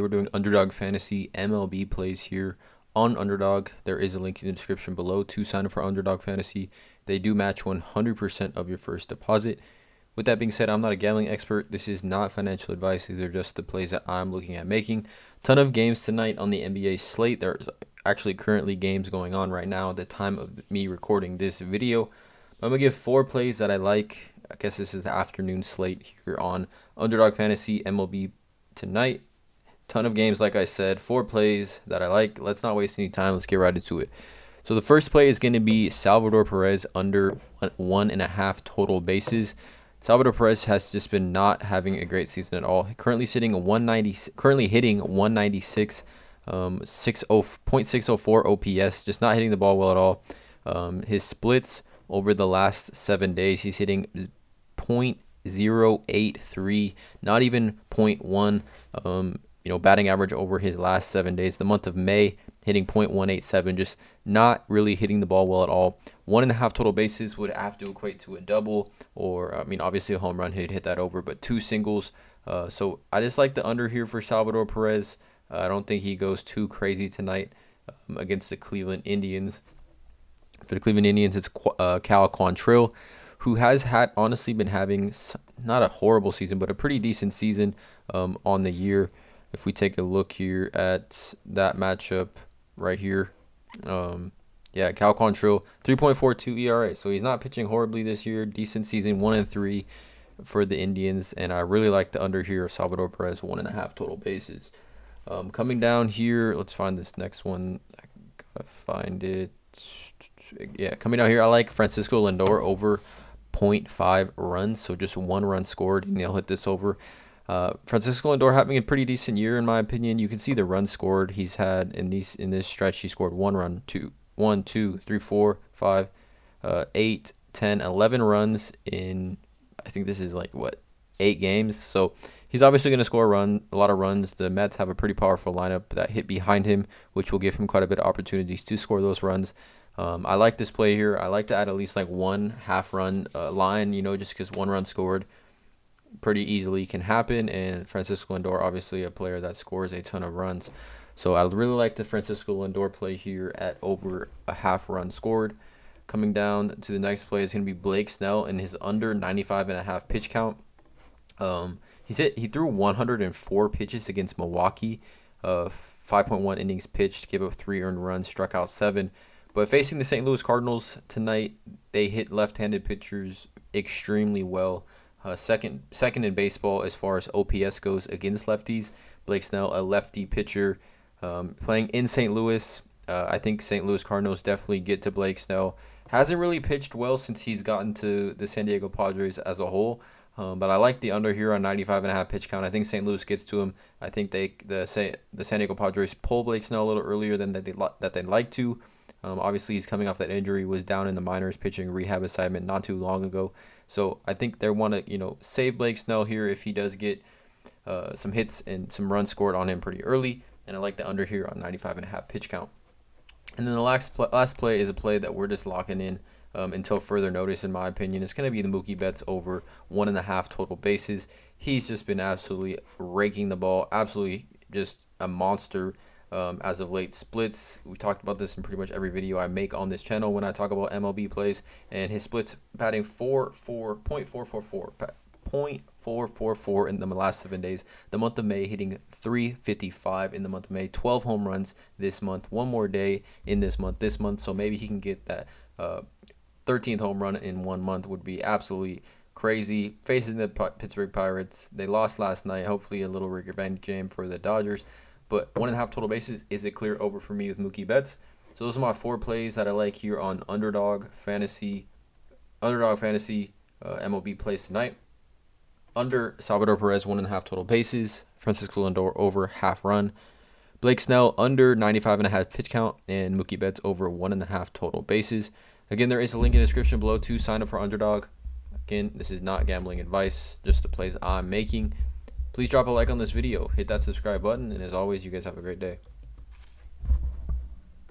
We're doing Underdog Fantasy MLB plays here on Underdog. There is a link in the description below to sign up for Underdog Fantasy. They do match 100% of your first deposit. With that being said, I'm not a gambling expert. This is not financial advice. These are just the plays that I'm looking at making. Ton of games tonight on the NBA slate. There's actually currently games going on right now at the time of me recording this video. I'm going to give 4 plays that I like. I guess this is the afternoon slate here on Underdog Fantasy MLB tonight. Ton of games, like I said, 4 plays that I like. Let's not waste any time. Let's get right into it. So the first play is going to be Salvador Perez under 1.5 total bases. Salvador Perez has just been not having a great season at all. Currently hitting 196, 0.604 OPS. Just not hitting the ball well at all. His splits over the last 7 days, he's hitting .083, not even .1. Batting average over his last 7 days. The month of May, hitting .187, just not really hitting the ball well at all. 1.5 total bases would have to equate to a double, or obviously a home run, he'd hit that over, but 2 singles. So I just like the under here for Salvador Perez. I don't think he goes too crazy tonight against the Cleveland Indians. For the Cleveland Indians, it's Cal Quantrill, who has honestly been having not a horrible season, but a pretty decent season on the year. If we take a look here at that matchup right here, Cal Quantrill, 3.42 ERA. So he's not pitching horribly this year. Decent season, 1-3 for the Indians, and I really like the under here. Salvador Perez, 1.5 total bases. Coming down here, let's find this next one. I gotta find it. Yeah, coming down here, I like Francisco Lindor over 0.5 runs. So just 1 run scored, and they'll hit this over. Francisco Lindor having a pretty decent year in my opinion. You can see the runs scored he's had in this stretch. He scored 1 run, 1, 2, 3, 4, 5, 8, 10, 11 runs in, I think this is 8 games. So he's obviously going to score a lot of runs. The Mets have a pretty powerful lineup that hit behind him, which will give him quite a bit of opportunities to score those runs. I like this play here. I like to add at least 1 half-run line, just because 1 run scored pretty easily can happen, and Francisco Lindor, obviously a player that scores a ton of runs. So I really like the Francisco Lindor play here at over a half run scored. Coming down to the next play is going to be Blake Snell and his under 95.5 pitch count. He threw 104 pitches against Milwaukee, 5.1 innings pitched, gave up 3 earned runs, struck out 7. But facing the St. Louis Cardinals tonight, they hit left-handed pitchers extremely well. Second in baseball as far as OPS goes against lefties. Blake Snell, a lefty pitcher, playing in St. Louis. I think St. Louis Cardinals definitely get to Blake Snell. Hasn't really pitched well since he's gotten to the San Diego Padres as a whole. But I like the under here on 95.5 pitch count. I think St. Louis gets to him. I think the San Diego Padres pull Blake Snell a little earlier than they'd like to. Obviously, he's coming off that injury, was down in the minors pitching rehab assignment not too long ago. So I think they want to, save Blake Snell here if he does get some hits and some runs scored on him pretty early. And I like the under here on 95.5 pitch count. And then the last play is a play that we're just locking in until further notice, in my opinion. It's going to be the Mookie Betts over 1.5 total bases. He's just been absolutely raking the ball, absolutely just a monster. As of late, splits, we talked about this in pretty much every video I make on this channel when I talk about MLB plays, and his splits batting 0.444 in the last 7 days. The month of May hitting 355 in the month of May, 12 home runs this month, 1 more day in this month, so maybe he can get that 13th home run in 1 month. Would be absolutely crazy. Facing the Pittsburgh Pirates, they lost last night. Hopefully a little revenge game for the Dodgers. But 1.5 total bases is a clear over for me with Mookie Betts. So those are my 4 plays that I like here on Underdog Fantasy MLB plays tonight. Under Salvador Perez, 1.5 total bases. Francisco Lindor over half run. Blake Snell under 95.5 pitch count, and Mookie Betts over 1.5 total bases. Again, there is a link in the description below to sign up for Underdog. Again, this is not gambling advice, just the plays I'm making. Please drop a like on this video, hit that subscribe button, and as always, you guys have a great day.